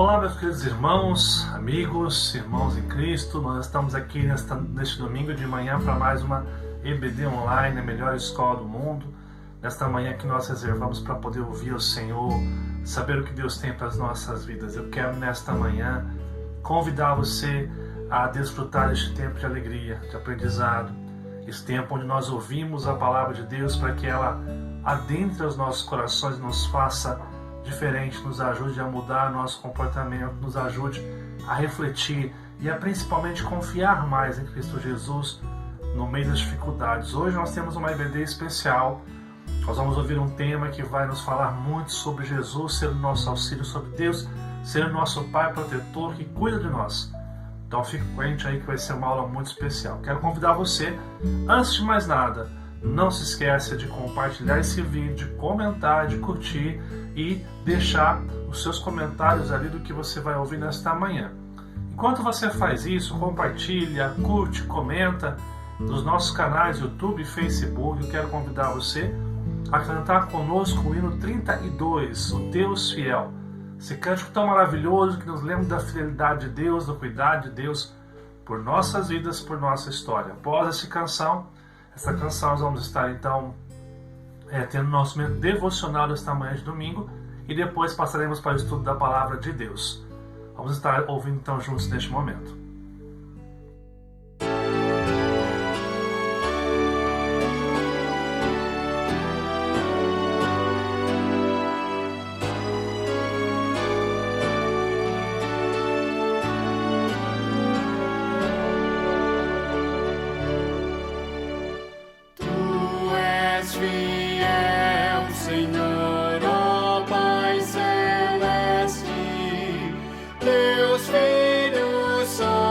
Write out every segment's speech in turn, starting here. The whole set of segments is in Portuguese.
Olá, meus queridos irmãos, amigos, irmãos em Cristo. Nós estamos aqui neste domingo de manhã para mais uma EBD Online, a melhor escola do mundo. Nesta manhã que nós reservamos para poder ouvir o Senhor, saber o que Deus tem para as nossas vidas. Eu quero nesta manhã convidar você a desfrutar deste tempo de alegria, de aprendizado, esse tempo onde nós ouvimos a palavra de Deus para que ela adentre os nossos corações e nos faça diferente, nos ajude a mudar nosso comportamento, nos ajude a refletir e a principalmente confiar mais em Cristo Jesus no meio das dificuldades. Hoje nós temos uma EBD especial. Nós vamos ouvir um tema que vai nos falar muito sobre Jesus ser o nosso auxílio, sobre Deus ser o nosso Pai protetor que cuida de nós. Então fique com a gente aí que vai ser uma aula muito especial. Quero convidar você, antes de mais nada, não se esqueça de compartilhar esse vídeo, de comentar, de curtir e deixar os seus comentários ali do que você vai ouvir nesta manhã. Enquanto você faz isso, compartilha, curte, comenta nos nossos canais YouTube e Facebook. Eu quero convidar você a cantar conosco o hino 32, o Deus Fiel. Esse cântico tão maravilhoso que nos lembra da fidelidade de Deus, do cuidado de Deus por nossas vidas, por nossa história. Após essa canção, nós vamos estar então tendo nosso momento devocional desta manhã de domingo e depois passaremos para o estudo da palavra de Deus. Vamos estar ouvindo então juntos neste momento. Deus Filho, Só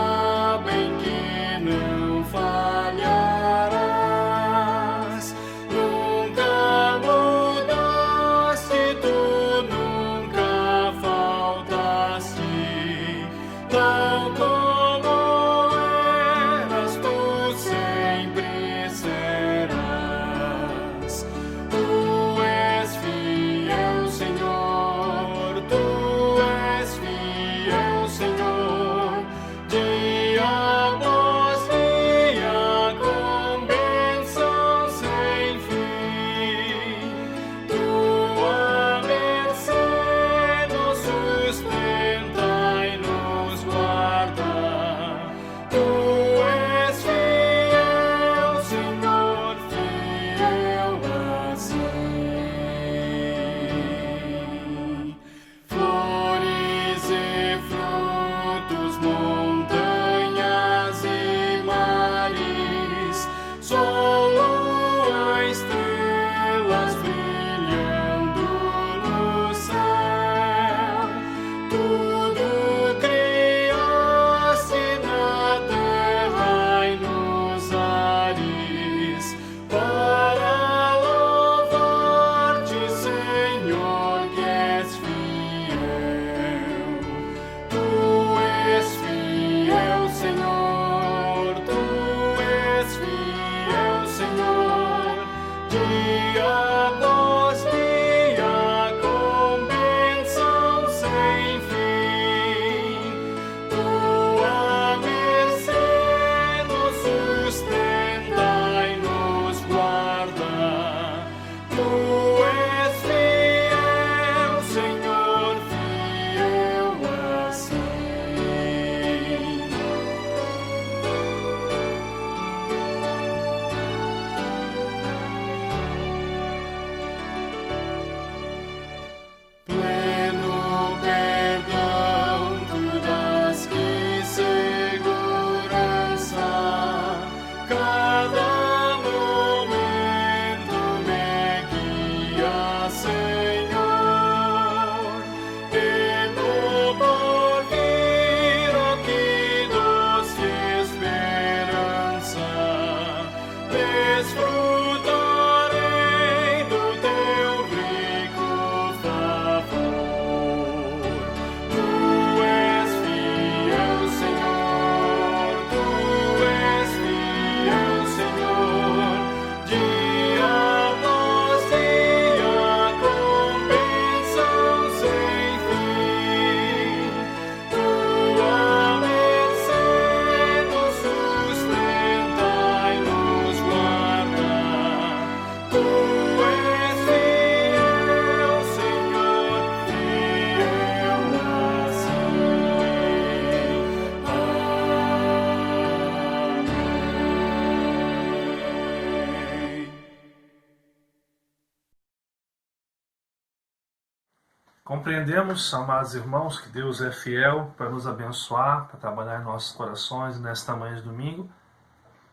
Compreendemos, amados irmãos, que Deus é fiel para nos abençoar, para trabalhar em nossos corações nesta manhã de domingo,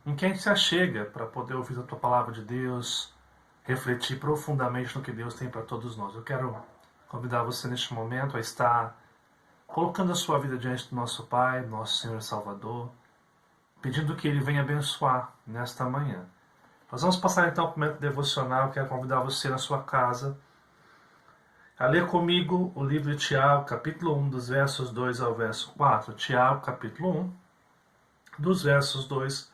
em que a gente se achega para poder ouvir a Tua Palavra de Deus, refletir profundamente no que Deus tem para todos nós. Eu quero convidar você neste momento a estar colocando a sua vida diante do nosso Pai, nosso Senhor e Salvador, pedindo que Ele venha abençoar nesta manhã. Nós vamos passar então para o momento devocional. Eu quero convidar você na sua casa a ler comigo o livro de Tiago, capítulo 1, dos versos 2 ao verso 4. Tiago, capítulo 1, dos versos 2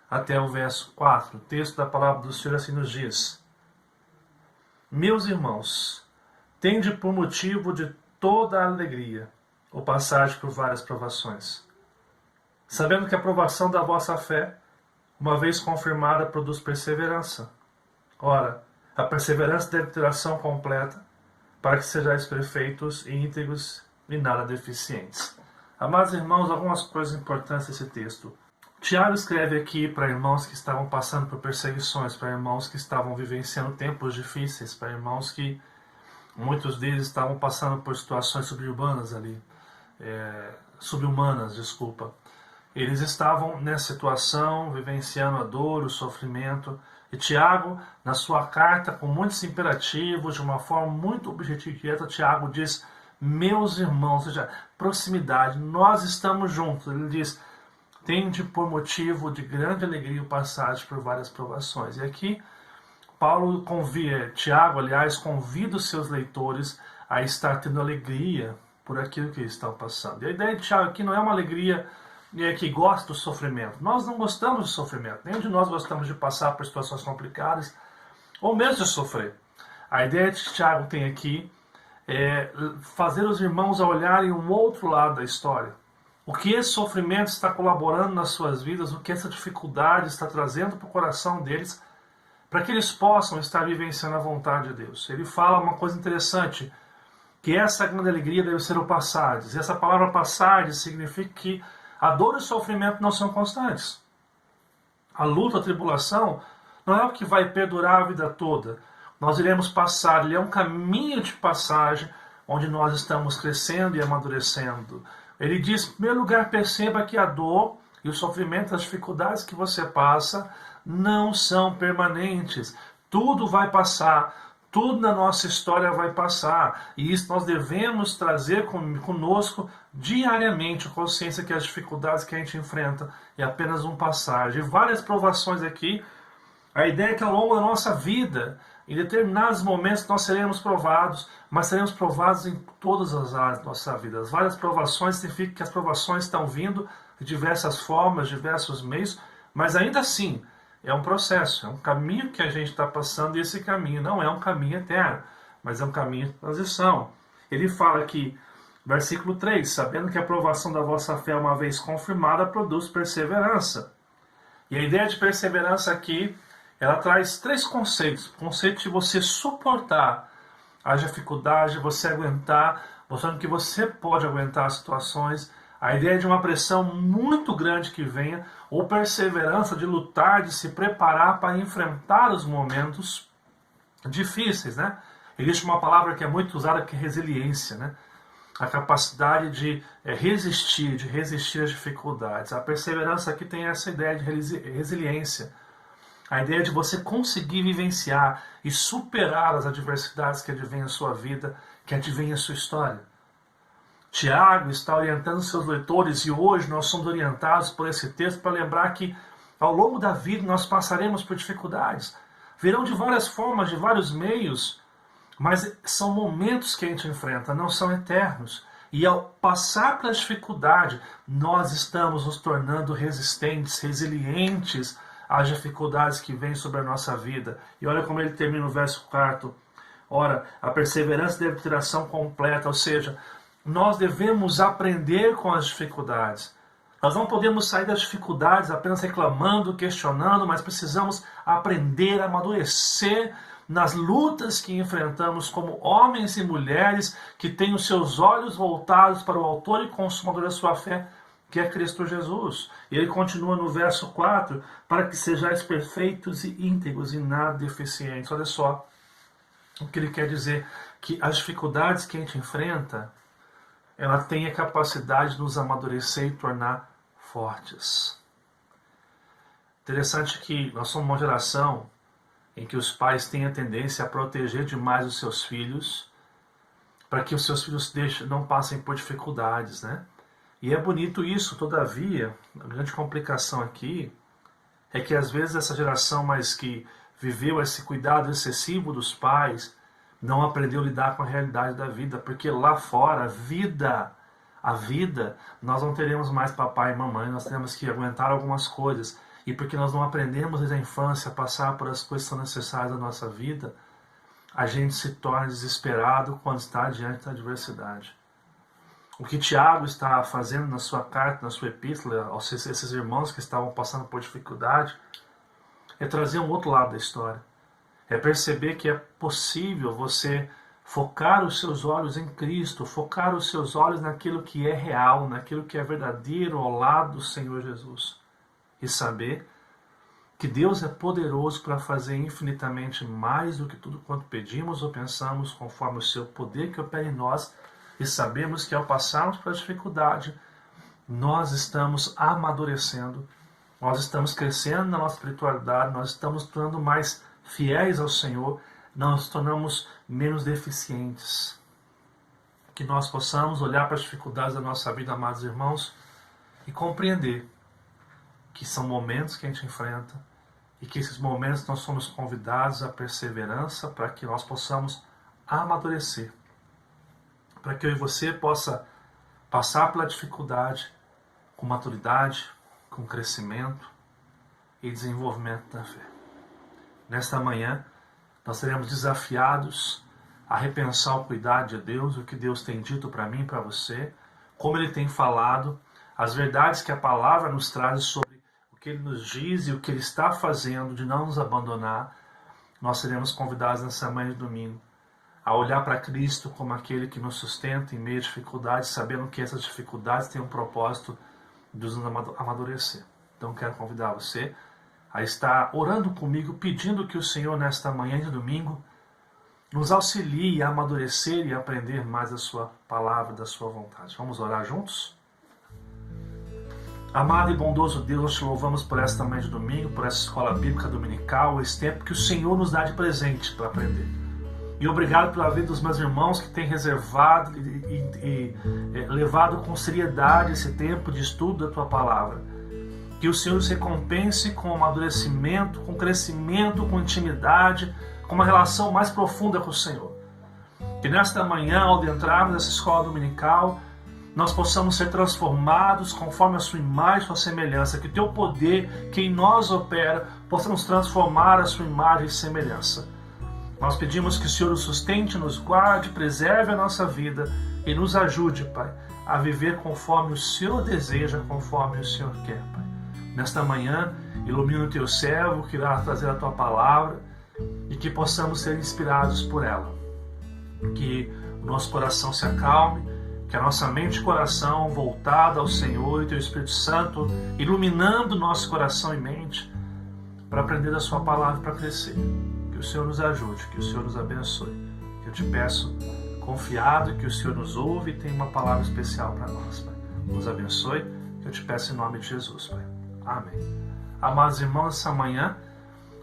até o verso 4. O texto da palavra do Senhor assim nos diz: Meus irmãos, tende por motivo de toda a alegria ou passagem por várias provações, sabendo que a provação da vossa fé, uma vez confirmada, produz perseverança. Ora, a perseverança deve ter ação completa, para que sejais perfeitos e íntegros e nada deficientes. Amados irmãos, algumas coisas importantes desse texto. Tiago escreve aqui para irmãos que estavam passando por perseguições, para irmãos que estavam vivenciando tempos difíceis, para irmãos que muitos deles estavam passando por situações subhumanas ali. Eles estavam nessa situação, vivenciando a dor, o sofrimento. E Tiago, na sua carta, com muitos imperativos, de uma forma muito objetiva e direta, Tiago diz: meus irmãos, ou seja, proximidade, nós estamos juntos. Ele diz: tende por motivo de grande alegria o passagem por várias provações. E aqui, Tiago, aliás, convida os seus leitores a estar tendo alegria por aquilo que eles estão passando. E a ideia de Tiago aqui não é uma alegria que gosta do sofrimento. Nós não gostamos de sofrimento. Nenhum de nós gostamos de passar por situações complicadas ou mesmo de sofrer. A ideia que Tiago tem aqui é fazer os irmãos a olharem um outro lado da história. O que esse sofrimento está colaborando nas suas vidas, o que essa dificuldade está trazendo para o coração deles, para que eles possam estar vivenciando a vontade de Deus. Ele fala uma coisa interessante, que essa grande alegria deve ser o passagens. E essa palavra passagens significa que a dor e o sofrimento não são constantes. A luta, a tribulação, não é o que vai perdurar a vida toda. Nós iremos passar, ele é um caminho de passagem, onde nós estamos crescendo e amadurecendo. Ele diz, em primeiro lugar, perceba que a dor e o sofrimento, as dificuldades que você passa, não são permanentes. Tudo vai passar. Tudo na nossa história vai passar. E isso nós devemos trazer conosco diariamente, a consciência que as dificuldades que a gente enfrenta é apenas um passagem. Várias provações aqui. A ideia é que ao longo da nossa vida, em determinados momentos nós seremos provados, mas seremos provados em todas as áreas da nossa vida. As várias provações significam que as provações estão vindo de diversas formas, diversos meios, mas ainda assim, é um processo, é um caminho que a gente está passando, e esse caminho não é um caminho eterno, mas é um caminho de transição. Ele fala aqui, versículo 3, sabendo que a aprovação da vossa fé, uma vez confirmada, produz perseverança. E a ideia de perseverança aqui, ela traz três conceitos. O conceito de você suportar as dificuldades, de você aguentar, mostrando que você pode aguentar as situações. A ideia de uma pressão muito grande que venha, ou perseverança de lutar, de se preparar para enfrentar os momentos difíceis, né? Existe uma palavra que é muito usada, que é resiliência, né? A capacidade de resistir às dificuldades. A perseverança aqui tem essa ideia de resiliência. A ideia de você conseguir vivenciar e superar as adversidades que advêm à sua vida, que advêm à sua história. Tiago está orientando seus leitores, e hoje nós somos orientados por esse texto para lembrar que ao longo da vida nós passaremos por dificuldades. Virão de várias formas, de vários meios, mas são momentos que a gente enfrenta, não são eternos. E ao passar pela dificuldade, nós estamos nos tornando resistentes, resilientes às dificuldades que vêm sobre a nossa vida. E olha como ele termina o verso 4. Ora, a perseverança deve ter ação completa, ou seja, nós devemos aprender com as dificuldades. Nós não podemos sair das dificuldades apenas reclamando, questionando, mas precisamos aprender a amadurecer nas lutas que enfrentamos como homens e mulheres que têm os seus olhos voltados para o autor e consumador da sua fé, que é Cristo Jesus. E ele continua no verso 4, para que sejais perfeitos e íntegros e nada deficientes. Olha só o que ele quer dizer. que as dificuldades que a gente enfrenta, ela tem a capacidade de nos amadurecer e tornar fortes. Interessante que nós somos uma geração em que os pais têm a tendência a proteger demais os seus filhos, para que os seus filhos não passem por dificuldades, né? E é bonito isso, todavia, a grande complicação aqui é que às vezes essa geração mais que viveu esse cuidado excessivo dos pais não aprendeu a lidar com a realidade da vida, porque lá fora, a vida, nós não teremos mais papai e mamãe, nós teremos que aguentar algumas coisas. E porque nós não aprendemos desde a infância a passar por as coisas que são necessárias da nossa vida, a gente se torna desesperado quando está diante da adversidade. O que Tiago está fazendo na sua carta, na sua epístola, aos esses irmãos que estavam passando por dificuldade, é trazer um outro lado da história. É perceber que é possível você focar os seus olhos em Cristo, focar os seus olhos naquilo que é real, naquilo que é verdadeiro ao lado do Senhor Jesus. E saber que Deus é poderoso para fazer infinitamente mais do que tudo quanto pedimos ou pensamos, conforme o seu poder que opera em nós, e sabemos que ao passarmos pela dificuldade, nós estamos amadurecendo, nós estamos crescendo na nossa espiritualidade, nós estamos tornando mais fiéis ao Senhor, nós nos tornamos menos deficientes. Que nós possamos olhar para as dificuldades da nossa vida, amados irmãos, e compreender que são momentos que a gente enfrenta e que esses momentos nós somos convidados à perseverança para que nós possamos amadurecer, para que eu e você possa passar pela dificuldade com maturidade, com crescimento e desenvolvimento da fé. Nesta manhã, nós seremos desafiados a repensar o cuidado de Deus, o que Deus tem dito para mim e para você, como Ele tem falado, as verdades que a palavra nos traz sobre o que Ele nos diz e o que Ele está fazendo de não nos abandonar. Nós seremos convidados nessa manhã de domingo a olhar para Cristo como aquele que nos sustenta em meio a dificuldades, sabendo que essas dificuldades têm um propósito de nos amadurecer. Então quero convidar você a estar orando comigo, pedindo que o Senhor nesta manhã de domingo nos auxilie a amadurecer e a aprender mais da sua palavra, da sua vontade. Vamos orar juntos? Amado e bondoso Deus, nós te louvamos por esta manhã de domingo, por essa escola bíblica dominical, esse tempo que o Senhor nos dá de presente para aprender. E obrigado pela vida dos meus irmãos que têm reservado e levado com seriedade esse tempo de estudo da Tua Palavra. Que o Senhor os recompense com amadurecimento, com crescimento, com intimidade, com uma relação mais profunda com o Senhor. Que nesta manhã, ao adentrarmos nessa escola dominical, nós possamos ser transformados conforme a Sua imagem e Sua semelhança. Que o Teu poder, que em nós opera, possa nos transformar a Sua imagem e semelhança. Nós pedimos que o Senhor nos sustente, nos guarde, preserve a nossa vida e nos ajude, Pai, a viver conforme o Senhor deseja, conforme o Senhor quer, Pai. Nesta manhã, ilumina o Teu servo que irá trazer a Tua palavra e que possamos ser inspirados por ela. Que o nosso coração se acalme, que a nossa mente e coração voltada ao Senhor e Teu Espírito Santo iluminando nosso coração e mente para aprender a Sua palavra e para crescer. Que o Senhor nos ajude, que o Senhor nos abençoe. Que eu te peço, confiado, que o Senhor nos ouve e tem uma palavra especial para nós, Pai. Nos abençoe, que eu te peço em nome de Jesus, Pai. Amém. Amados irmãos, essa manhã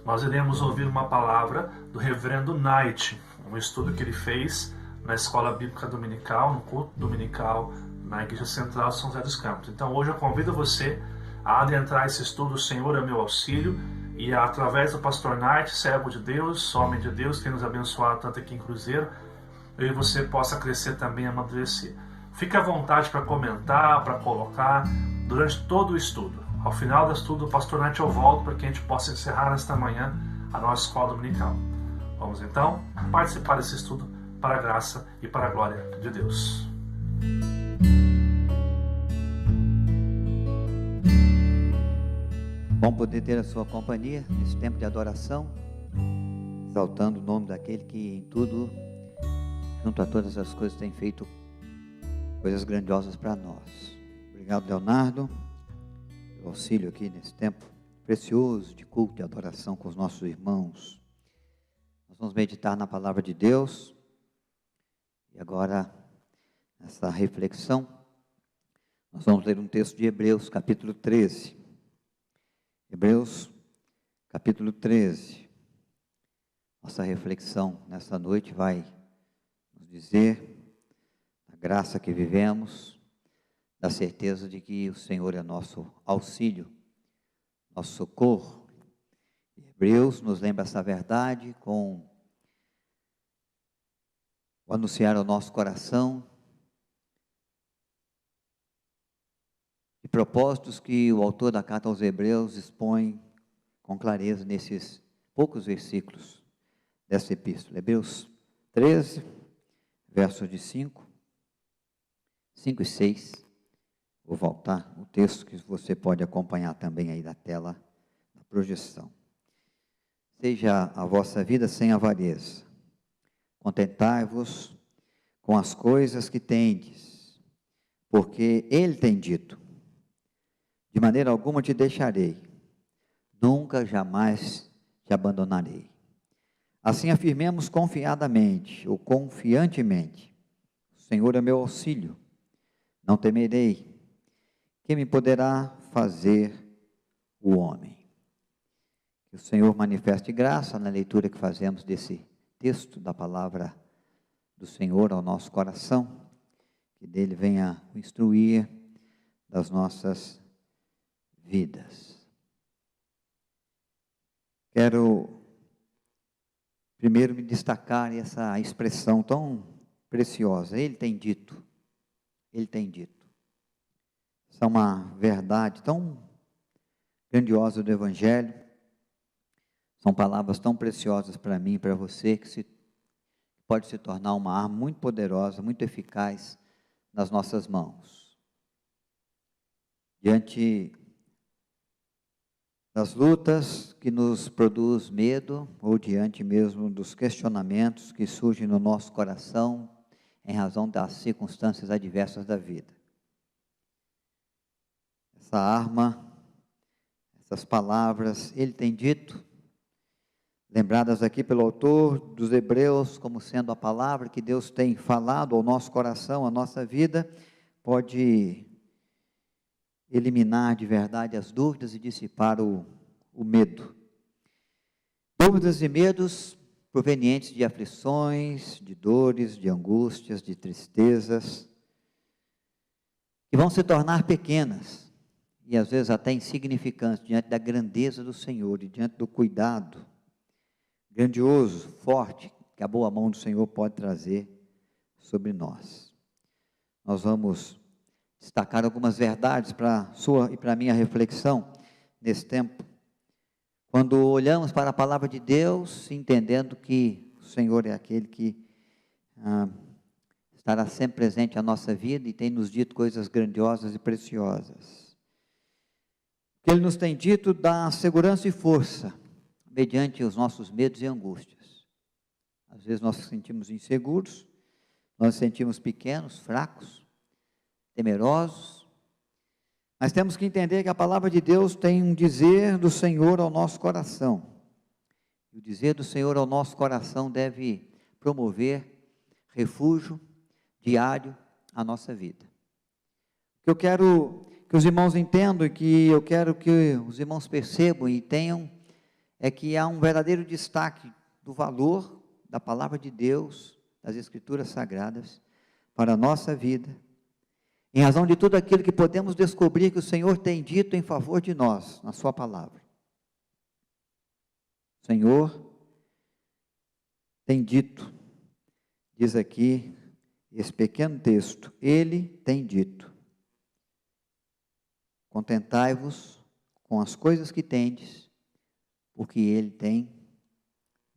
nós iremos ouvir uma palavra do reverendo Knight, um estudo que ele fez na escola bíblica dominical, no culto dominical, na Igreja Central de São José dos Campos. Então hoje eu convido você a adentrar esse estudo, o Senhor é meu auxílio, e através do pastor Knight, servo de Deus, homem de Deus, que tem nos abençoado tanto aqui em Cruzeiro, eu e você possa crescer também e amadurecer. Fique à vontade para comentar, para colocar durante todo o estudo. Ao final do estudo, o pastor Knight eu volto para que a gente possa encerrar nesta manhã a nossa escola dominical. Vamos então participar desse estudo para a graça e para a glória de Deus. Bom poder ter a sua companhia nesse tempo de adoração, exaltando o nome daquele que em tudo, junto a todas as coisas, tem feito coisas grandiosas para nós. Obrigado, Leonardo, pelo auxílio aqui nesse tempo precioso de culto e adoração com os nossos irmãos. Nós vamos meditar na palavra de Deus E agora, nessa reflexão, nós vamos ler um texto de Hebreus, capítulo 13. Hebreus, capítulo 13. Nossa reflexão nessa noite vai nos dizer a graça que vivemos, da certeza de que o Senhor é nosso auxílio, nosso socorro. Hebreus nos lembra essa verdade com o anunciar ao nosso coração de propósitos que o autor da carta aos Hebreus expõe com clareza nesses poucos versículos dessa epístola. Hebreus 13, versos de 5 e 6. Vou voltar o texto que você pode acompanhar também aí da tela, na projeção. Seja a vossa vida sem avareza. Contentai-vos com as coisas que tendes, porque Ele tem dito: de maneira alguma te deixarei, nunca jamais te abandonarei. Assim afirmemos confiadamente, ou confiantemente: o Senhor é meu auxílio, não temerei. Quem me poderá fazer o homem? Que o Senhor manifeste graça na leitura que fazemos desse texto da palavra do Senhor ao nosso coração, que dele venha o instruir das nossas vidas. Quero primeiro me destacar essa expressão tão preciosa: Ele tem dito, Ele tem dito. Essa é uma verdade tão grandiosa do Evangelho. São palavras tão preciosas para mim e para você, que pode se tornar uma arma muito poderosa, muito eficaz nas nossas mãos. Diante das lutas que nos produz medo, ou diante mesmo dos questionamentos que surgem no nosso coração, em razão das circunstâncias adversas da vida. Essa arma, essas palavras, Ele tem dito, lembradas aqui pelo autor dos Hebreus, como sendo a palavra que Deus tem falado ao nosso coração, à nossa vida, pode eliminar de verdade as dúvidas e dissipar o medo. Dúvidas e medos provenientes de aflições, de dores, de angústias, de tristezas, que vão se tornar pequenas e às vezes até insignificantes diante da grandeza do Senhor e diante do cuidado grandioso, forte, que a boa mão do Senhor pode trazer sobre nós. Nós vamos destacar algumas verdades para a sua e para a minha reflexão nesse tempo. Quando olhamos para a palavra de Deus, entendendo que o Senhor é aquele que estará sempre presente na nossa vida e tem nos dito coisas grandiosas e preciosas. O que Ele nos tem dito dá segurança e força mediante os nossos medos e angústias. Às vezes nós nos sentimos inseguros, nós nos sentimos pequenos, fracos, temerosos, mas temos que entender que a palavra de Deus tem um dizer do Senhor ao nosso coração. E o dizer do Senhor ao nosso coração deve promover refúgio diário à nossa vida. O que eu quero que os irmãos entendam e que eu quero que os irmãos percebam e tenham é que há um verdadeiro destaque do valor da palavra de Deus, das Escrituras Sagradas, para a nossa vida, em razão de tudo aquilo que podemos descobrir que o Senhor tem dito em favor de nós, na sua palavra. O Senhor tem dito, diz aqui, esse pequeno texto, Ele tem dito: contentai-vos com as coisas que tendes, porque Ele tem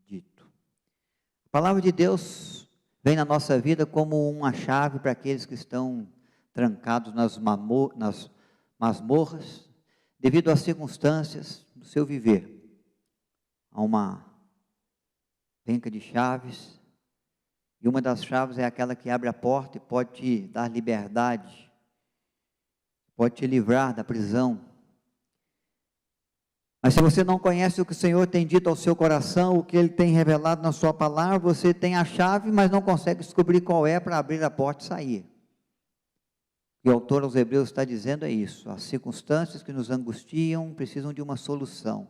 dito. A palavra de Deus vem na nossa vida como uma chave para aqueles que estão trancados nas masmorras, devido às circunstâncias do seu viver. Há uma penca de chaves, e uma das chaves é aquela que abre a porta e pode te dar liberdade, pode te livrar da prisão. Mas se você não conhece o que o Senhor tem dito ao seu coração, o que Ele tem revelado na sua palavra, você tem a chave, mas não consegue descobrir qual é para abrir a porta e sair. E o autor aos Hebreus está dizendo é isso: as circunstâncias que nos angustiam precisam de uma solução.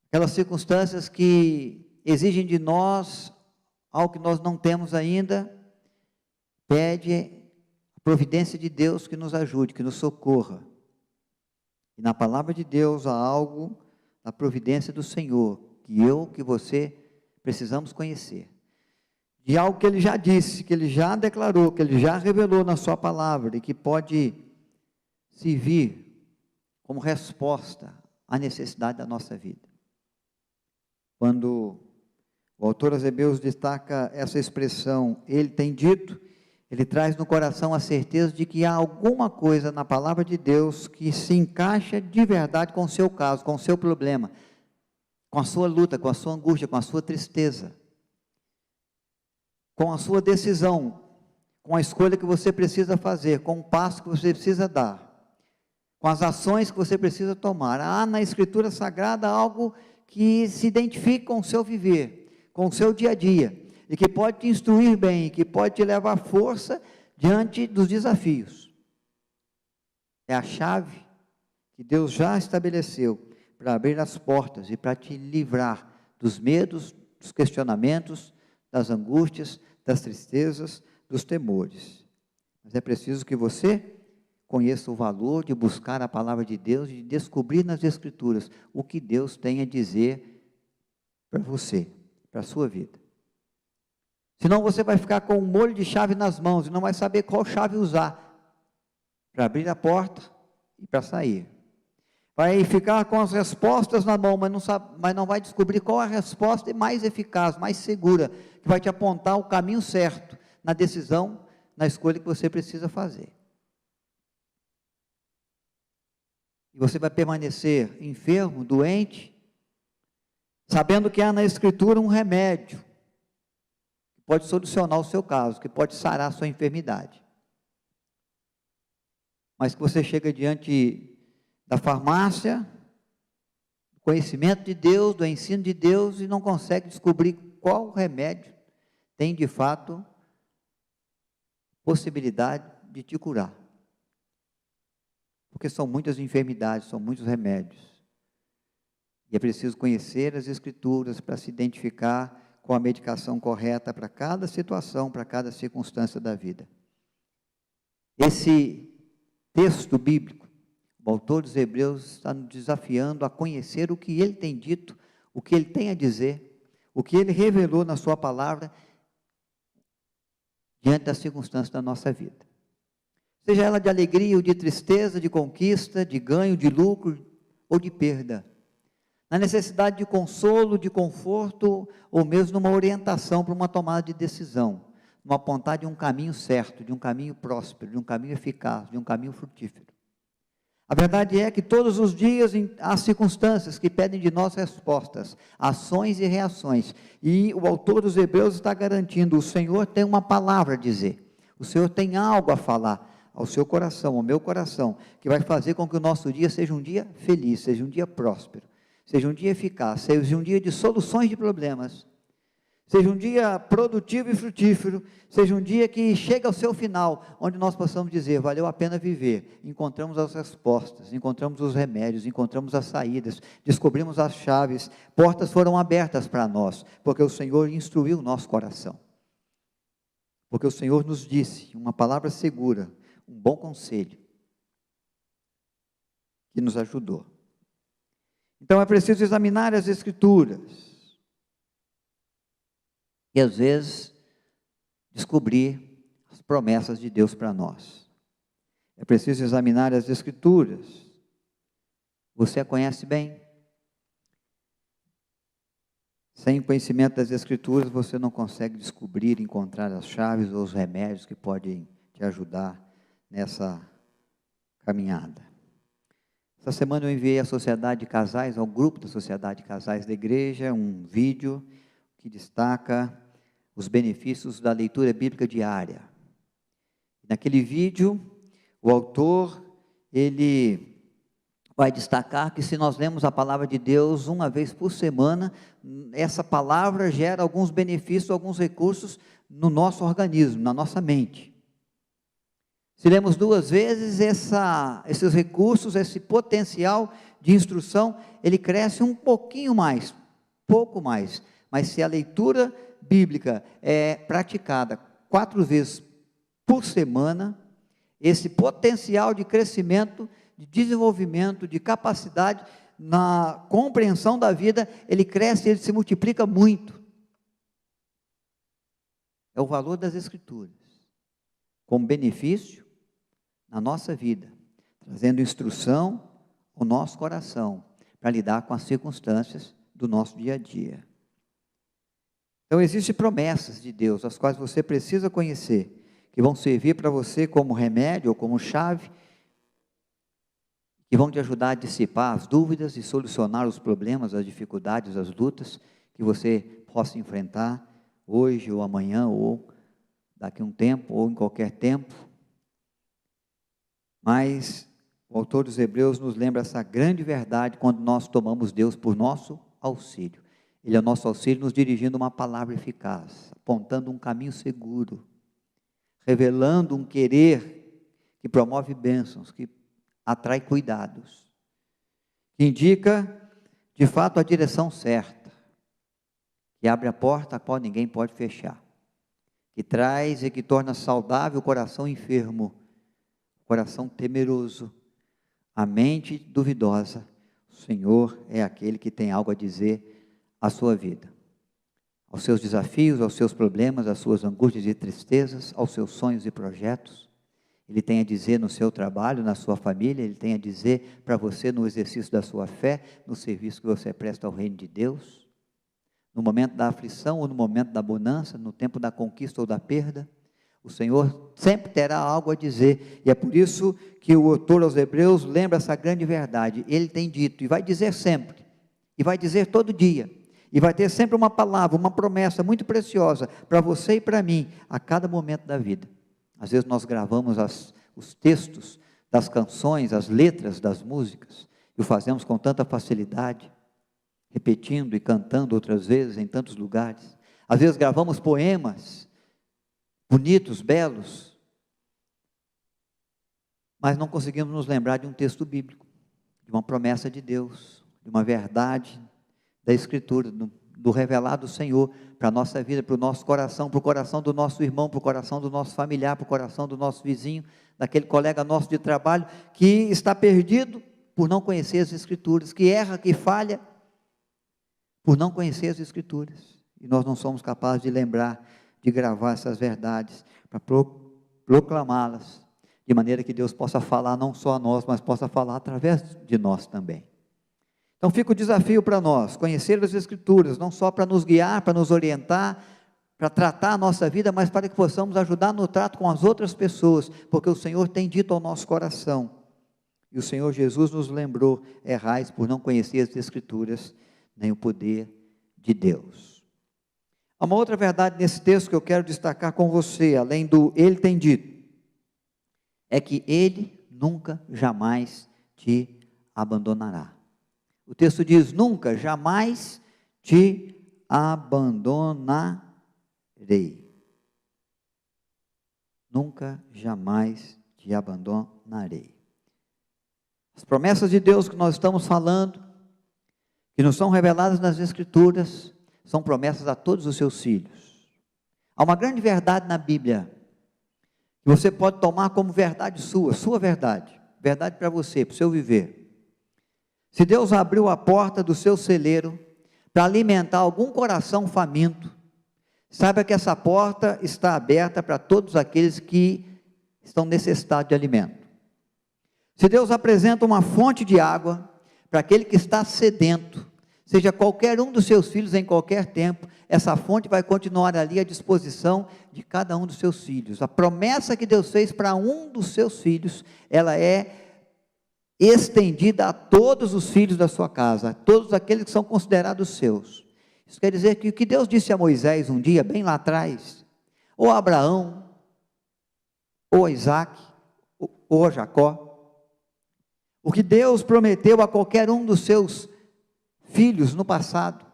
Aquelas circunstâncias que exigem de nós algo que nós não temos ainda, pede a providência de Deus que nos ajude, que nos socorra. E na palavra de Deus há algo da providência do Senhor, que você precisamos conhecer. De algo que Ele já disse, que Ele já declarou, que Ele já revelou na sua palavra, e que pode servir como resposta à necessidade da nossa vida. Quando o autor aos Hebreus destaca essa expressão, Ele tem dito, ele traz no coração a certeza de que há alguma coisa na palavra de Deus que se encaixa de verdade com o seu caso, com o seu problema, com a sua luta, com a sua angústia, com a sua tristeza, com a sua decisão, com a escolha que você precisa fazer, com o passo que você precisa dar, com as ações que você precisa tomar. Há na Escritura Sagrada algo que se identifica com o seu viver, com o seu dia a dia, e que pode te instruir bem, que pode te levar força diante dos desafios. É a chave que Deus já estabeleceu para abrir as portas e para te livrar dos medos, dos questionamentos, das angústias, das tristezas, dos temores. Mas é preciso que você conheça o valor de buscar a palavra de Deus e de descobrir nas Escrituras o que Deus tem a dizer para você, para a sua vida. Senão você vai ficar com um molho de chave nas mãos e não vai saber qual chave usar para abrir a porta e para sair. Vai ficar com as respostas na mão, mas não vai descobrir qual é a resposta mais eficaz, mais segura, que vai te apontar o caminho certo na decisão, na escolha que você precisa fazer. E você vai permanecer enfermo, doente, sabendo que há na Escritura um remédio que pode solucionar o seu caso, que pode sarar a sua enfermidade. Mas que você chega diante da farmácia, do conhecimento de Deus, do ensino de Deus, e não consegue descobrir qual remédio tem de fato possibilidade de te curar. Porque são muitas enfermidades, são muitos remédios. E é preciso conhecer as Escrituras para se identificar com a medicação correta para cada situação, para cada circunstância da vida. Esse texto bíblico, o autor dos Hebreus está nos desafiando a conhecer o que ele tem dito, o que ele tem a dizer, o que ele revelou na sua palavra, diante das circunstâncias da nossa vida. Seja ela de alegria ou de tristeza, de conquista, de ganho, de lucro ou de perda. Na necessidade de consolo, de conforto, ou mesmo numa orientação para uma tomada de decisão, no apontar de um caminho certo, de um caminho próspero, de um caminho eficaz, de um caminho frutífero. A verdade é que todos os dias há circunstâncias que pedem de nós respostas, ações e reações, e o autor dos Hebreus está garantindo, o Senhor tem uma palavra a dizer, o Senhor tem algo a falar ao seu coração, ao meu coração, que vai fazer com que o nosso dia seja um dia feliz, seja um dia próspero, seja um dia eficaz, seja um dia de soluções de problemas, seja um dia produtivo e frutífero, seja um dia que chega ao seu final, onde nós possamos dizer, valeu a pena viver, encontramos as respostas, encontramos os remédios, encontramos as saídas, descobrimos as chaves, portas foram abertas para nós, porque o Senhor instruiu o nosso coração, porque o Senhor nos disse, uma palavra segura, um bom conselho, que nos ajudou. Então é preciso examinar as Escrituras, e às vezes descobrir as promessas de Deus para nós. É preciso examinar as Escrituras. Você a conhece bem? Sem o conhecimento das Escrituras, você não consegue descobrir, encontrar as chaves ou os remédios que podem te ajudar nessa caminhada. Essa semana eu enviei à Sociedade de Casais, ao grupo da Sociedade de Casais da Igreja, um vídeo que destaca os benefícios da leitura bíblica diária. Naquele vídeo, o autor, ele vai destacar que se nós lemos a palavra de Deus uma vez por semana, essa palavra gera alguns benefícios, alguns recursos no nosso organismo, na nossa mente. Se lemos 2 vezes, esses recursos, esse potencial de instrução, ele cresce um pouquinho mais, pouco mais. Mas se a leitura bíblica é praticada 4 vezes por semana, esse potencial de crescimento, de desenvolvimento, de capacidade na compreensão da vida, ele cresce, ele se multiplica muito. É o valor das Escrituras, como benefício na nossa vida, trazendo instrução ao nosso coração, para lidar com as circunstâncias do nosso dia a dia. Então, existem promessas de Deus, as quais você precisa conhecer, que vão servir para você como remédio ou como chave, que vão te ajudar a dissipar as dúvidas e solucionar os problemas, as dificuldades, as lutas que você possa enfrentar hoje ou amanhã, ou daqui a um tempo, ou em qualquer tempo. Mas o autor dos Hebreus nos lembra essa grande verdade quando nós tomamos Deus por nosso auxílio. Ele é o nosso auxílio nos dirigindo uma palavra eficaz, apontando um caminho seguro, revelando um querer que promove bênçãos, que atrai cuidados, que indica de fato a direção certa, que abre a porta a qual ninguém pode fechar, que traz e que torna saudável o coração enfermo, o coração temeroso, a mente duvidosa. O Senhor é aquele que tem algo a dizer à sua vida, aos seus desafios, aos seus problemas, às suas angústias e tristezas, aos seus sonhos e projetos. Ele tem a dizer no seu trabalho, na sua família, Ele tem a dizer para você no exercício da sua fé, no serviço que você presta ao reino de Deus, no momento da aflição ou no momento da bonança, no tempo da conquista ou da perda. O Senhor sempre terá algo a dizer, e é por isso que o autor aos Hebreus lembra essa grande verdade. Ele tem dito, e vai dizer sempre, e vai dizer todo dia, e vai ter sempre uma palavra, uma promessa muito preciosa para você e para mim, a cada momento da vida. Às vezes nós gravamos os textos das canções, as letras das músicas, e o fazemos com tanta facilidade, repetindo e cantando outras vezes em tantos lugares. Às vezes gravamos poemas bonitos, belos, mas não conseguimos nos lembrar de um texto bíblico, de uma promessa de Deus, de uma verdade da Escritura, do revelado Senhor para a nossa vida, para o nosso coração, para o coração do nosso irmão, para o coração do nosso familiar, para o coração do nosso vizinho, daquele colega nosso de trabalho, que está perdido por não conhecer as Escrituras, que erra, que falha, por não conhecer as Escrituras, e nós não somos capazes de lembrar, de gravar essas verdades, para proclamá-las, de maneira que Deus possa falar não só a nós, mas possa falar através de nós também. Então fica o desafio para nós, conhecer as Escrituras, não só para nos guiar, para nos orientar, para tratar a nossa vida, mas para que possamos ajudar no trato com as outras pessoas, porque o Senhor tem dito ao nosso coração, e o Senhor Jesus nos lembrou: errais por não conhecer as Escrituras, nem o poder de Deus. Há uma outra verdade nesse texto que eu quero destacar com você, além do Ele tem dito, é que Ele nunca, jamais te abandonará. O texto diz: nunca, jamais te abandonarei. Nunca, jamais te abandonarei. As promessas de Deus que nós estamos falando, que nos são reveladas nas Escrituras, são promessas a todos os seus filhos. Há uma grande verdade na Bíblia, que você pode tomar como verdade sua verdade para você, para o seu viver. Se Deus abriu a porta do seu celeiro para alimentar algum coração faminto, saiba que essa porta está aberta para todos aqueles que estão necessitados de alimento. Se Deus apresenta uma fonte de água para aquele que está sedento, seja qualquer um dos seus filhos em qualquer tempo, essa fonte vai continuar ali à disposição de cada um dos seus filhos. A promessa que Deus fez para um dos seus filhos, ela é estendida a todos os filhos da sua casa, a todos aqueles que são considerados seus. Isso quer dizer que o que Deus disse a Moisés um dia, bem lá atrás, ou a Abraão, ou a Isaac, ou a Jacó, o que Deus prometeu a qualquer um dos seus filhos no passado,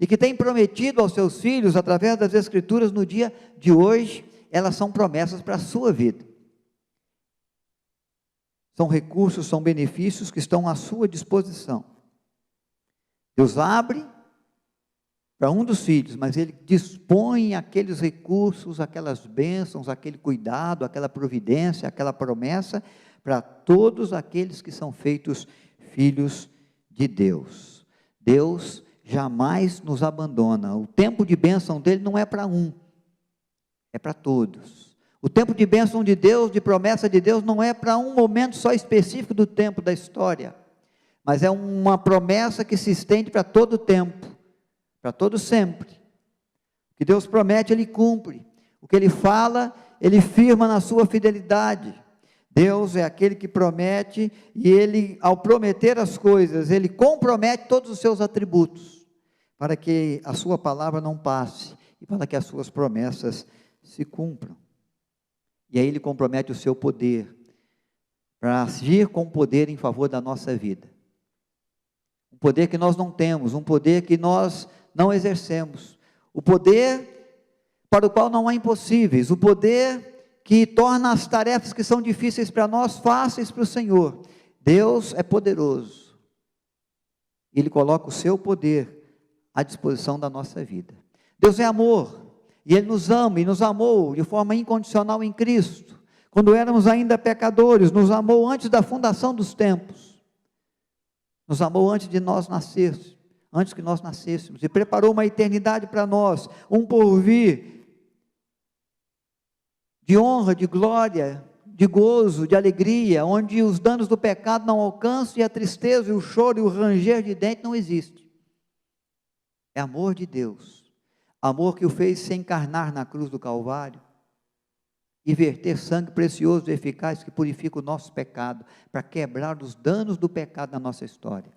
e que tem prometido aos seus filhos através das Escrituras no dia de hoje, elas são promessas para a sua vida. São recursos, são benefícios que estão à sua disposição. Deus abre para um dos filhos, mas Ele dispõe aqueles recursos, aquelas bênçãos, aquele cuidado, aquela providência, aquela promessa, para todos aqueles que são feitos filhos de Deus. Deus jamais nos abandona. O tempo de bênção dele não é para um, é para todos. O tempo de bênção de Deus, de promessa de Deus, não é para um momento só específico do tempo da história, mas é uma promessa que se estende para todo o tempo, para todo sempre. O que Deus promete, Ele cumpre. O que Ele fala, Ele firma na sua fidelidade. Deus é aquele que promete, e Ele, ao prometer as coisas, Ele compromete todos os seus atributos, para que a sua palavra não passe, e para que as suas promessas se cumpram. E aí Ele compromete o seu poder, para agir com poder em favor da nossa vida. Um poder que nós não temos, um poder que nós não exercemos. O poder para o qual não há impossíveis, o poder que torna as tarefas que são difíceis para nós, fáceis para o Senhor. Deus é poderoso. Ele coloca o seu poder à disposição da nossa vida. Deus é amor. E Ele nos ama e nos amou de forma incondicional em Cristo. Quando éramos ainda pecadores, nos amou antes da fundação dos tempos. Nos amou antes de nós nascermos, antes que nós nascêssemos. E preparou uma eternidade para nós, um porvir de honra, de glória, de gozo, de alegria, onde os danos do pecado não alcançam, e a tristeza, e o choro, e o ranger de dente não existe. É amor de Deus. Amor que o fez se encarnar na cruz do Calvário e verter sangue precioso e eficaz que purifica o nosso pecado, para quebrar os danos do pecado na nossa história.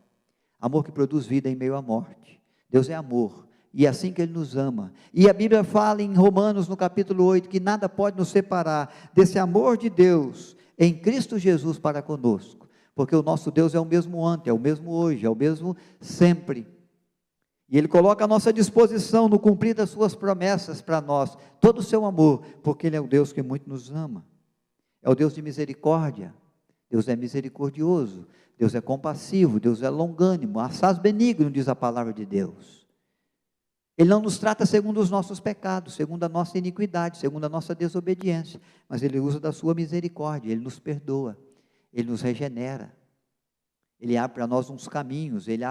Amor que produz vida em meio à morte. Deus é amor, e é assim que Ele nos ama. E a Bíblia fala em Romanos, no capítulo 8, que nada pode nos separar desse amor de Deus em Cristo Jesus para conosco, porque o nosso Deus é o mesmo ontem, é o mesmo hoje, é o mesmo sempre. E Ele coloca à nossa disposição, no cumprir das suas promessas para nós, todo o seu amor, porque Ele é o Deus que muito nos ama. É o Deus de misericórdia. Deus é misericordioso, Deus é compassivo, Deus é longânimo, assaz benigno, diz a palavra de Deus. Ele não nos trata segundo os nossos pecados, segundo a nossa iniquidade, segundo a nossa desobediência, mas Ele usa da sua misericórdia, Ele nos perdoa, Ele nos regenera, Ele abre para nós uns caminhos, Ele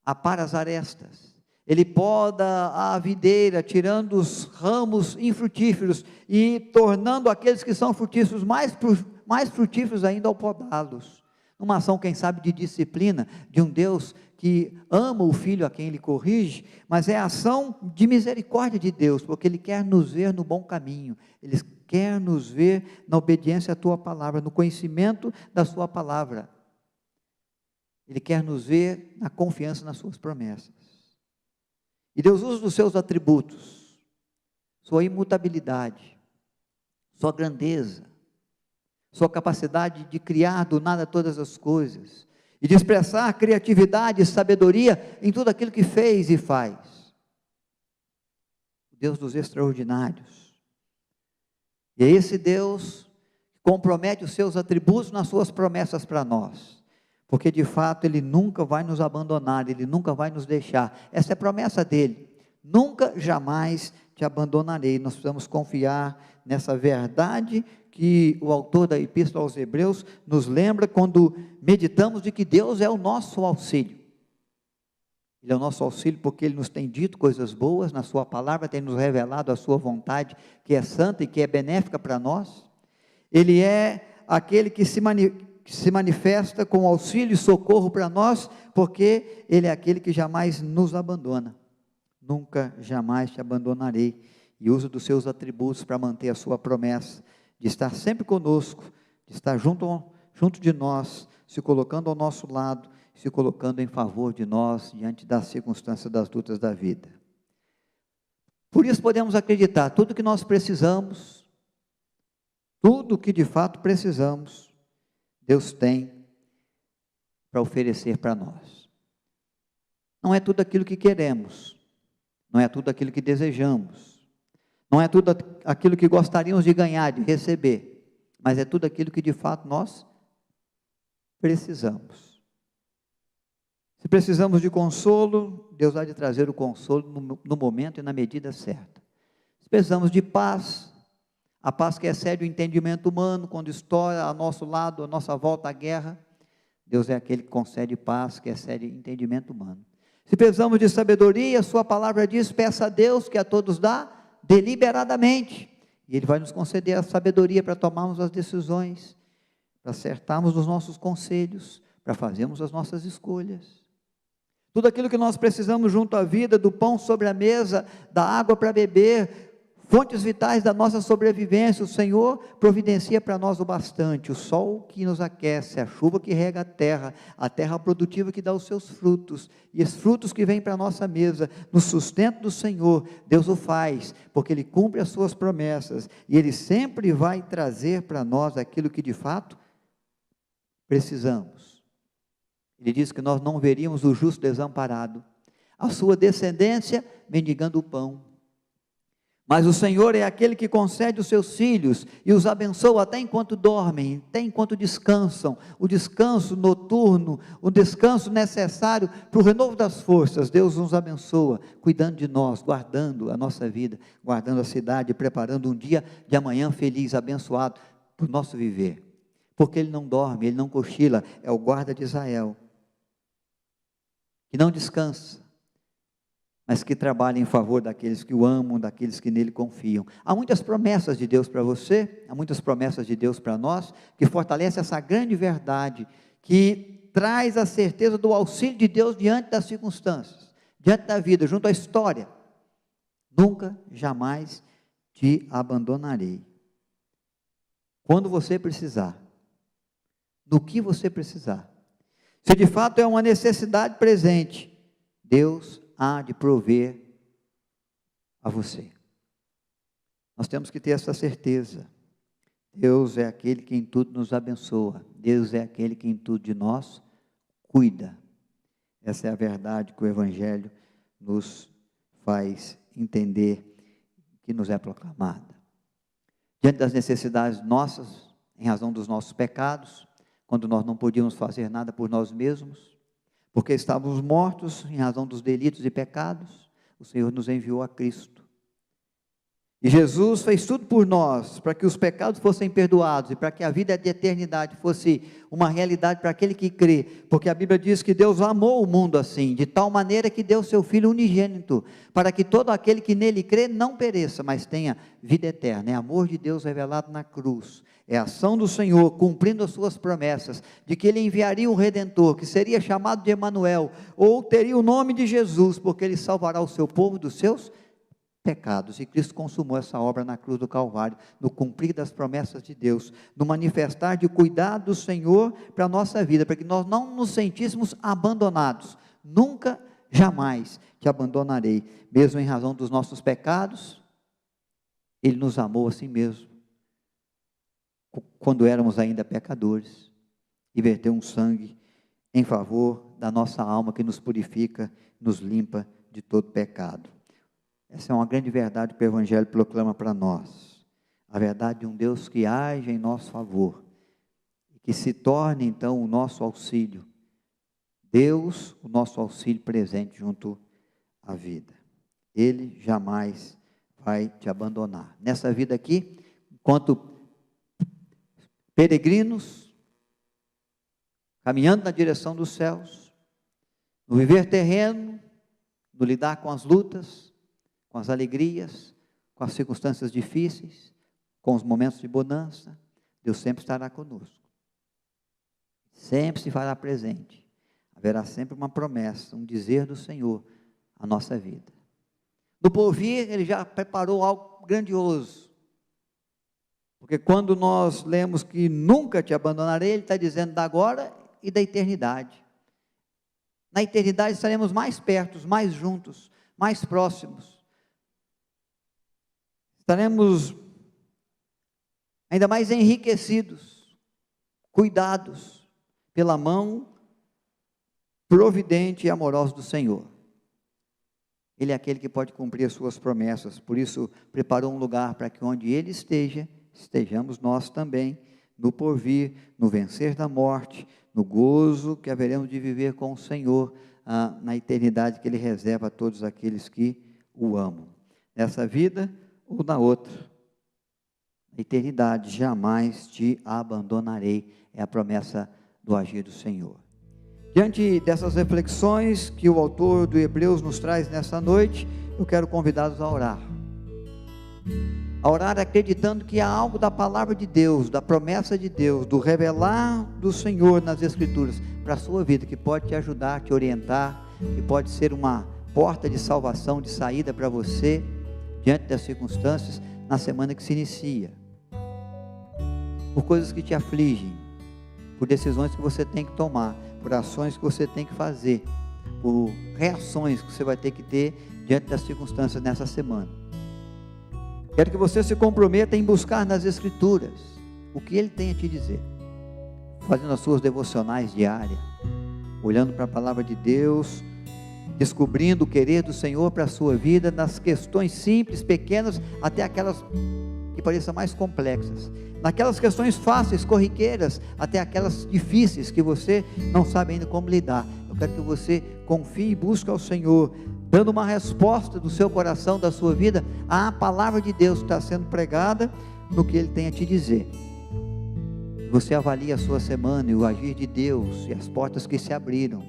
apara as arestas, Ele poda a videira, tirando os ramos infrutíferos e tornando aqueles que são frutíferos mais frutíferos ainda ao podá-los. Numa ação, quem sabe, de disciplina, de um Deus que ama o filho a quem Ele corrige, mas é a ação de misericórdia de Deus, porque Ele quer nos ver no bom caminho, Ele quer nos ver na obediência à Tua palavra, no conhecimento da Sua palavra. Ele quer nos ver na confiança nas suas promessas. E Deus usa dos seus atributos, sua imutabilidade, sua grandeza, sua capacidade de criar do nada todas as coisas, e de expressar criatividade e sabedoria em tudo aquilo que fez e faz. O Deus dos extraordinários. E é esse Deus que compromete os seus atributos nas suas promessas para nós. Porque de fato Ele nunca vai nos abandonar, Ele nunca vai nos deixar. Essa é a promessa dEle. Nunca, jamais te abandonarei. Nós precisamos confiar nessa verdade que o autor da Epístola aos Hebreus nos lembra quando meditamos de que Deus é o nosso auxílio. Ele é o nosso auxílio porque Ele nos tem dito coisas boas na sua palavra, tem nos revelado a sua vontade, que é santa e que é benéfica para nós. Ele é aquele que se manifesta com auxílio e socorro para nós, porque Ele é aquele que jamais nos abandona. Nunca, jamais te abandonarei. E usa dos seus atributos para manter a sua promessa, de estar sempre conosco, de estar junto de nós, se colocando ao nosso lado, se colocando em favor de nós, diante das circunstâncias, das lutas da vida. Por isso podemos acreditar, tudo que nós precisamos, tudo que de fato precisamos, Deus tem para oferecer para nós. Não é tudo aquilo que queremos, não é tudo aquilo que desejamos, não é tudo aquilo que gostaríamos de ganhar, de receber, mas é tudo aquilo que de fato nós precisamos. Se precisamos de consolo, Deus há de trazer o consolo no momento e na medida certa. Se precisamos de paz, a paz que excede o entendimento humano, quando estoura ao nosso lado, à nossa volta a guerra, Deus é aquele que concede paz, que excede o entendimento humano. Se precisamos de sabedoria, sua palavra diz, peça a Deus, que a todos dá, deliberadamente, e Ele vai nos conceder a sabedoria para tomarmos as decisões, para acertarmos os nossos conselhos, para fazermos as nossas escolhas. Tudo aquilo que nós precisamos junto à vida, do pão sobre a mesa, da água para beber, fontes vitais da nossa sobrevivência, o Senhor providencia para nós o bastante, o sol que nos aquece, a chuva que rega a terra produtiva que dá os seus frutos, e os frutos que vêm para a nossa mesa, no sustento do Senhor, Deus o faz, porque Ele cumpre as suas promessas, e Ele sempre vai trazer para nós aquilo que de fato precisamos. Ele diz que nós não veríamos o justo desamparado, a sua descendência mendigando o pão. Mas o Senhor é aquele que concede os seus filhos e os abençoa até enquanto dormem, até enquanto descansam, o descanso noturno, o descanso necessário para o renovo das forças. Deus nos abençoa, cuidando de nós, guardando a nossa vida, guardando a cidade, preparando um dia de amanhã feliz, abençoado para o nosso viver. Porque Ele não dorme, Ele não cochila, é o guarda de Israel, que não descansa, mas que trabalha em favor daqueles que o amam, daqueles que nele confiam. Há muitas promessas de Deus para você, há muitas promessas de Deus para nós, que fortalece essa grande verdade, que traz a certeza do auxílio de Deus diante das circunstâncias, diante da vida, junto à história. Nunca, jamais te abandonarei. Quando você precisar, no que você precisar, se de fato é uma necessidade presente, Deus há de prover a você. Nós temos que ter essa certeza. Deus é aquele que em tudo nos abençoa. Deus é aquele que em tudo de nós cuida. Essa é a verdade que o Evangelho nos faz entender, que nos é proclamada. Diante das necessidades nossas, em razão dos nossos pecados, quando nós não podíamos fazer nada por nós mesmos, porque estávamos mortos em razão dos delitos e pecados, o Senhor nos enviou a Cristo. E Jesus fez tudo por nós, para que os pecados fossem perdoados, e para que a vida de eternidade fosse uma realidade para aquele que crê, porque a Bíblia diz que Deus amou o mundo assim, de tal maneira que deu seu Filho unigênito, para que todo aquele que nele crê não pereça, mas tenha vida eterna. É amor de Deus revelado na cruz, é a ação do Senhor, cumprindo as suas promessas, de que Ele enviaria um Redentor, que seria chamado de Emanuel, ou teria o nome de Jesus, porque Ele salvará o seu povo dos seus pecados. E Cristo consumou essa obra na cruz do Calvário, no cumprir das promessas de Deus, no manifestar de cuidado do Senhor para a nossa vida, para que nós não nos sentíssemos abandonados. Nunca, jamais te abandonarei, mesmo em razão dos nossos pecados. Ele nos amou assim mesmo, quando éramos ainda pecadores, e verteu um sangue em favor da nossa alma, que nos purifica, nos limpa de todo pecado. Essa é uma grande verdade que o Evangelho proclama para nós, a verdade de um Deus que age em nosso favor, e que se torne então o nosso auxílio, Deus, o nosso auxílio presente junto à vida. Ele jamais vai te abandonar. Nessa vida aqui, enquanto peregrinos, caminhando na direção dos céus, no viver terreno, no lidar com as lutas, com as alegrias, com as circunstâncias difíceis, com os momentos de bonança, Deus sempre estará conosco, sempre se fará presente, haverá sempre uma promessa, um dizer do Senhor à nossa vida. No porvir, Ele já preparou algo grandioso, porque quando nós lemos que nunca te abandonarei, Ele está dizendo da agora e da eternidade. Na eternidade estaremos mais perto, mais juntos, mais próximos. Estaremos ainda mais enriquecidos, cuidados pela mão providente e amoroso do Senhor. Ele é aquele que pode cumprir as suas promessas, por isso preparou um lugar para que onde Ele esteja, estejamos nós também, no porvir, no vencer da morte, no gozo que haveremos de viver com o Senhor, na eternidade que Ele reserva a todos aqueles que o amam. Nessa vida ou na outra, na eternidade jamais te abandonarei, é a promessa do agir do Senhor. Diante dessas reflexões que o autor do Hebreus nos traz nessa noite, eu quero convidá-los a orar. A orar acreditando que há algo da palavra de Deus, da promessa de Deus, do revelar do Senhor nas Escrituras para a sua vida, que pode te ajudar, te orientar, que pode ser uma porta de salvação, de saída para você, diante das circunstâncias, na semana que se inicia. Por coisas que te afligem, por decisões que você tem que tomar, por ações que você tem que fazer, por reações que você vai ter que ter diante das circunstâncias nessa semana. Quero que você se comprometa em buscar nas Escrituras o que Ele tem a te dizer, fazendo as suas devocionais diárias, olhando para a palavra de Deus, descobrindo o querer do Senhor para a sua vida, nas questões simples, pequenas, até aquelas que pareçam mais complexas, naquelas questões fáceis, corriqueiras, até aquelas difíceis que você não sabe ainda como lidar. Eu quero que você confie e busque ao Senhor, dando uma resposta do seu coração, da sua vida, à palavra de Deus que está sendo pregada, no que Ele tem a te dizer. Você avalia a sua semana e o agir de Deus, e as portas que se abriram,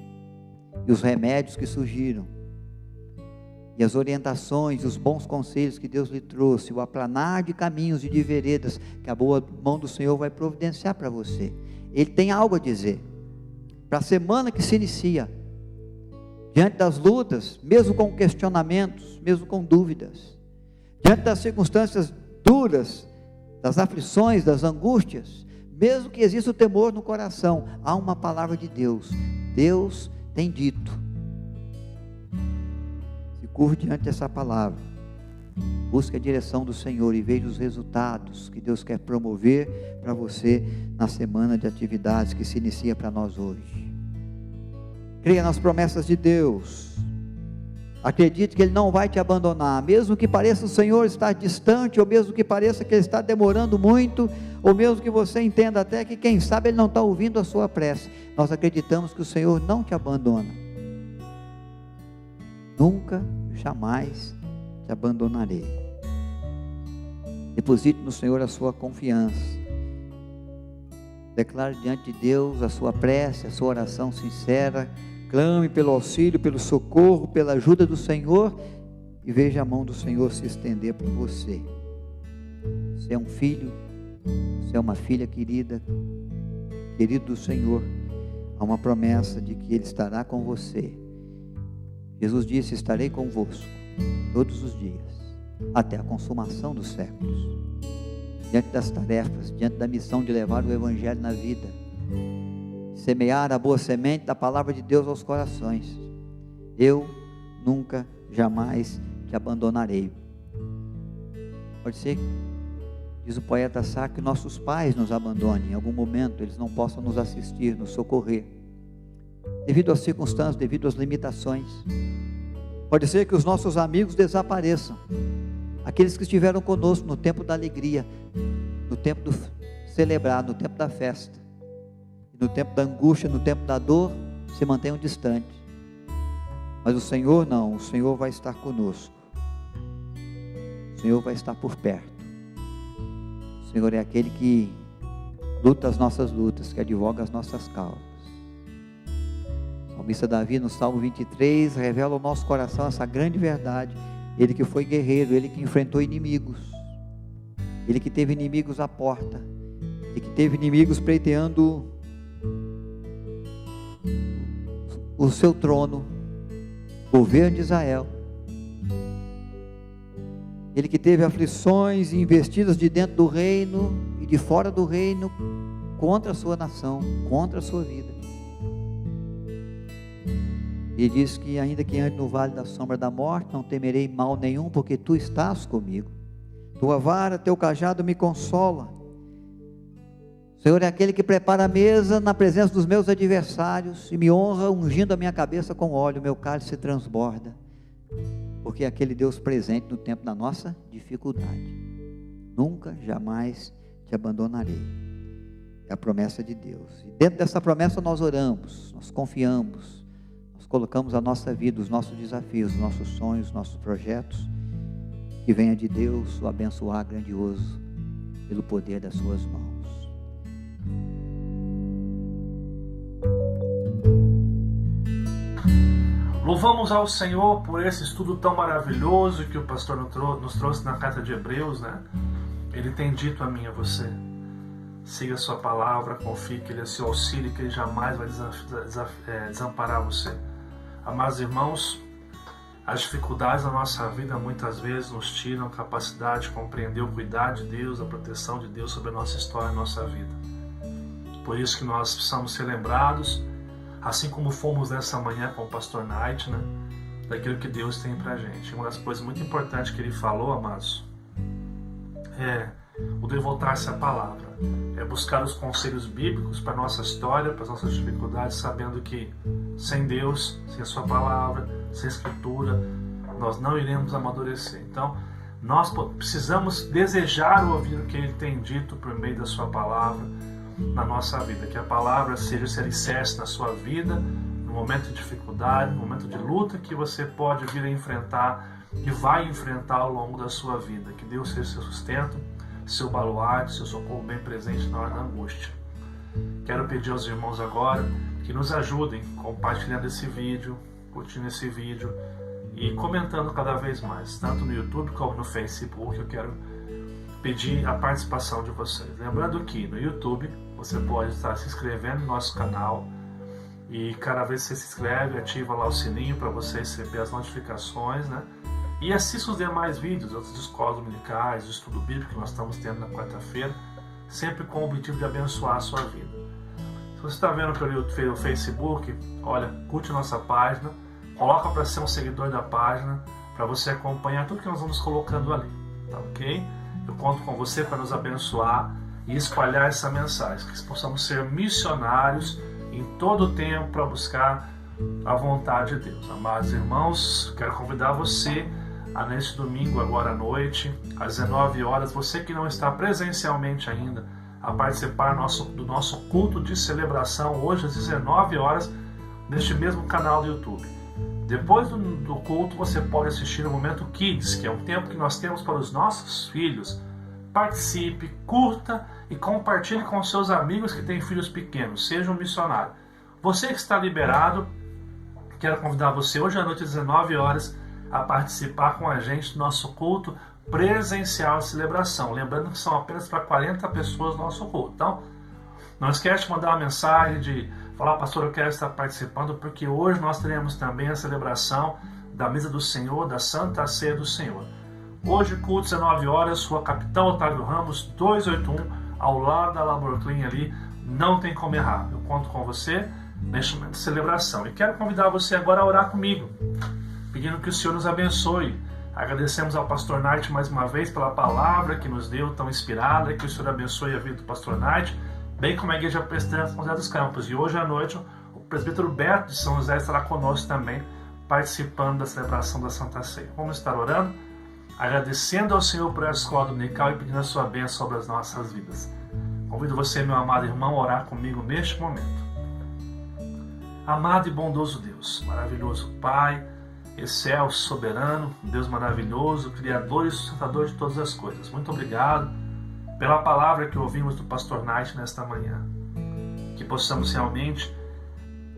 e os remédios que surgiram, e as orientações, os bons conselhos que Deus lhe trouxe, o aplanar de caminhos e de veredas, que a boa mão do Senhor vai providenciar para você. Ele tem algo a dizer, para a semana que se inicia, diante das lutas, mesmo com questionamentos, mesmo com dúvidas, diante das circunstâncias duras, das aflições, das angústias, mesmo que exista o temor no coração, há uma palavra de Deus. Deus tem dito. Se curve diante dessa palavra, busque a direção do Senhor e veja os resultados que Deus quer promover para você na semana de atividades que se inicia para nós hoje. Creia nas promessas de Deus, acredite que Ele não vai te abandonar, mesmo que pareça o Senhor estar distante, ou mesmo que pareça que Ele está demorando muito, ou mesmo que você entenda até que quem sabe Ele não está ouvindo a sua prece. Nós acreditamos que o Senhor não te abandona, nunca, jamais te abandonarei. Deposite no Senhor a sua confiança, declare diante de Deus a sua prece, a sua oração sincera, clame pelo auxílio, pelo socorro, pela ajuda do Senhor, e veja a mão do Senhor se estender por você. Você é um filho, você é uma filha querida, querido do Senhor. Há uma promessa de que Ele estará com você. Jesus disse: estarei convosco todos os dias, até a consumação dos séculos. Diante das tarefas, diante da missão de levar o Evangelho na vida, semear a boa semente da palavra de Deus aos corações, eu nunca, jamais te abandonarei. Pode ser, diz o poeta Sá, que nossos pais nos abandonem, em algum momento eles não possam nos assistir, nos socorrer, devido às circunstâncias, devido às limitações. Pode ser que os nossos amigos desapareçam, aqueles que estiveram conosco no tempo da alegria, no tempo do celebrar, no tempo da festa, no tempo da angústia, no tempo da dor, se mantenham distantes. Mas o Senhor não, o Senhor vai estar conosco, o Senhor vai estar por perto. O Senhor é aquele que luta as nossas lutas, que advoga as nossas causas. O salmista Davi, no Salmo 23, revela ao nosso coração essa grande verdade. Ele que foi guerreiro, ele que enfrentou inimigos, ele que teve inimigos à porta, ele que teve inimigos pleiteando o seu trono, o governo de Israel, ele que teve aflições e investidas de dentro do reino e de fora do reino, contra a sua nação, contra a sua vida. Ele diz que ainda que ande no vale da sombra da morte, não temerei mal nenhum, porque Tu estás comigo. Tua vara, Teu cajado me consola. Senhor é aquele que prepara a mesa na presença dos meus adversários e me honra ungindo a minha cabeça com óleo, meu cálice transborda, porque é aquele Deus presente no tempo da nossa dificuldade. Nunca, jamais te abandonarei. É a promessa de Deus. E dentro dessa promessa nós oramos, nós confiamos, nós colocamos a nossa vida, os nossos desafios, os nossos sonhos, os nossos projetos, que venha de Deus o abençoar grandioso pelo poder das suas mãos. Louvamos ao Senhor por esse estudo tão maravilhoso que o pastor nos trouxe na carta de Hebreus, né? Ele tem dito a mim e a você: siga a sua palavra, confie que Ele é seu auxílio, que Ele jamais vai desamparar você. Amados irmãos, as dificuldades da nossa vida muitas vezes nos tiram a capacidade de compreender o cuidado de Deus, a proteção de Deus sobre a nossa história, a nossa vida. Por isso que nós precisamos ser lembrados, assim como fomos nessa manhã com o pastor Knight, né, daquilo que Deus tem pra gente. Uma das coisas muito importantes que ele falou, amados, é o devotar-se à palavra, é buscar os conselhos bíblicos para a nossa história, para as nossas dificuldades, sabendo que sem Deus, sem a sua palavra, sem a escritura, nós não iremos amadurecer. Então, nós precisamos desejar ouvir o que Ele tem dito por meio da sua palavra na nossa vida, que a palavra seja esse alicerce na sua vida, no momento de dificuldade, no momento de luta que você pode vir a enfrentar e vai enfrentar ao longo da sua vida. Que Deus seja seu sustento, seu baluarte, seu socorro bem presente na hora da angústia. Quero pedir aos irmãos agora que nos ajudem compartilhando esse vídeo, curtindo esse vídeo e comentando cada vez mais, tanto no YouTube como no Facebook. Eu quero pedir a participação de vocês. Lembrando que no YouTube você pode estar se inscrevendo no nosso canal e cada vez que você se inscreve, ativa lá o sininho para você receber as notificações, né? E assista os demais vídeos, outras escolas dominicais, o estudo bíblico que nós estamos tendo na quarta-feira, sempre com o objetivo de abençoar a sua vida. Se você está vendo pelo Facebook, olha, curte nossa página, coloca para ser um seguidor da página, para você acompanhar tudo que nós vamos colocando ali, tá ok? Eu conto com você para nos abençoar e espalhar essa mensagem, que possamos ser missionários em todo o tempo para buscar a vontade de Deus. Amados irmãos, quero convidar você neste domingo, agora à noite, às 19 horas, você que não está presencialmente ainda, a participar do nosso culto de celebração, hoje às 19 horas, neste mesmo canal do YouTube. Depois do culto, você pode assistir o Momento Kids, que é um tempo que nós temos para os nossos filhos. Participe, curta e compartilhe com seus amigos que têm filhos pequenos, seja um missionário. Você que está liberado, quero convidar você hoje à noite às 19 horas a participar com a gente do nosso culto presencial de celebração. Lembrando que são apenas para 40 pessoas no nosso culto. Então, não esquece de mandar uma mensagem, de falar: pastor, eu quero estar participando, porque hoje nós teremos também a celebração da mesa do Senhor, da Santa Ceia do Senhor. Hoje, culto 19 horas, Rua Capitão Otávio Ramos, 281, ao lado da Lamborghini ali, não tem como errar. Eu conto com você neste momento de celebração. E quero convidar você agora a orar comigo, pedindo que o Senhor nos abençoe. Agradecemos ao pastor Knight mais uma vez pela palavra que nos deu, tão inspirada. Que o Senhor abençoe a vida do pastor Knight, bem como a Igreja Presbiteriana São José dos Campos. E hoje à noite o presbítero Beto de São José estará conosco também, participando da celebração da Santa Ceia. Vamos estar orando, agradecendo ao Senhor por essa escola dominical e pedindo a sua bênção sobre as nossas vidas. Convido você, meu amado irmão, a orar comigo neste momento. Amado e bondoso Deus, maravilhoso Pai, excelso, soberano, Deus maravilhoso, Criador e sustentador de todas as coisas. Muito obrigado pela palavra que ouvimos do pastor Knight nesta manhã. Que possamos realmente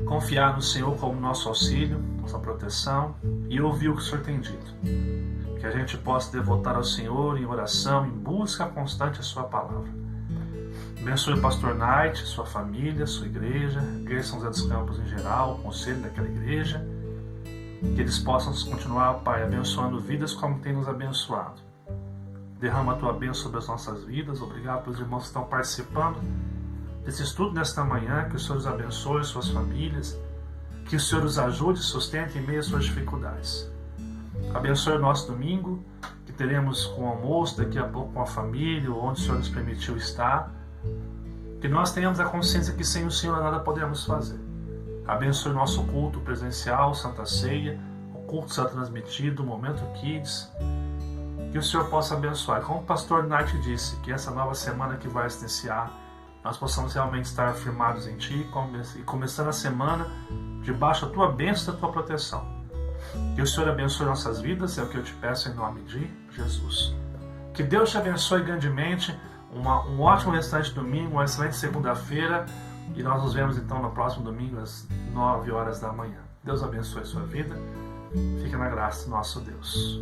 confiar no Senhor como nosso auxílio, nossa proteção, e ouvir o que o Senhor tem dito. Que a gente possa devotar ao Senhor em oração, em busca constante a sua palavra. Abençoe o pastor Knight, sua família, sua igreja, a Igreja São José dos Campos em geral, o conselho daquela igreja. Que eles possam continuar, Pai, abençoando vidas como tem nos abençoado. Derrama a tua bênção sobre as nossas vidas. Obrigado pelos irmãos que estão participando desse estudo nesta manhã. Que o Senhor os abençoe, suas famílias. Que o Senhor os ajude e sustente em meio às suas dificuldades. Abençoe o nosso domingo, que teremos com o almoço daqui a pouco com a família, onde o Senhor nos permitiu estar. Que nós tenhamos a consciência que sem o Senhor nada podemos fazer. Abençoe o nosso culto presencial, Santa Ceia, o culto será transmitido, o Momento Kids. Que o Senhor possa abençoar. Como o pastor Nath disse, que essa nova semana que vai se iniciar, nós possamos realmente estar firmados em Ti e começando a semana debaixo da Tua bênção e da Tua proteção. Que o Senhor abençoe nossas vidas, é o que eu te peço em nome de Jesus. Que Deus te abençoe grandemente, um ótimo restante de domingo, uma excelente segunda-feira, e nós nos vemos então no próximo domingo às 9 horas da manhã. Deus abençoe a sua vida, fique na graça do nosso Deus.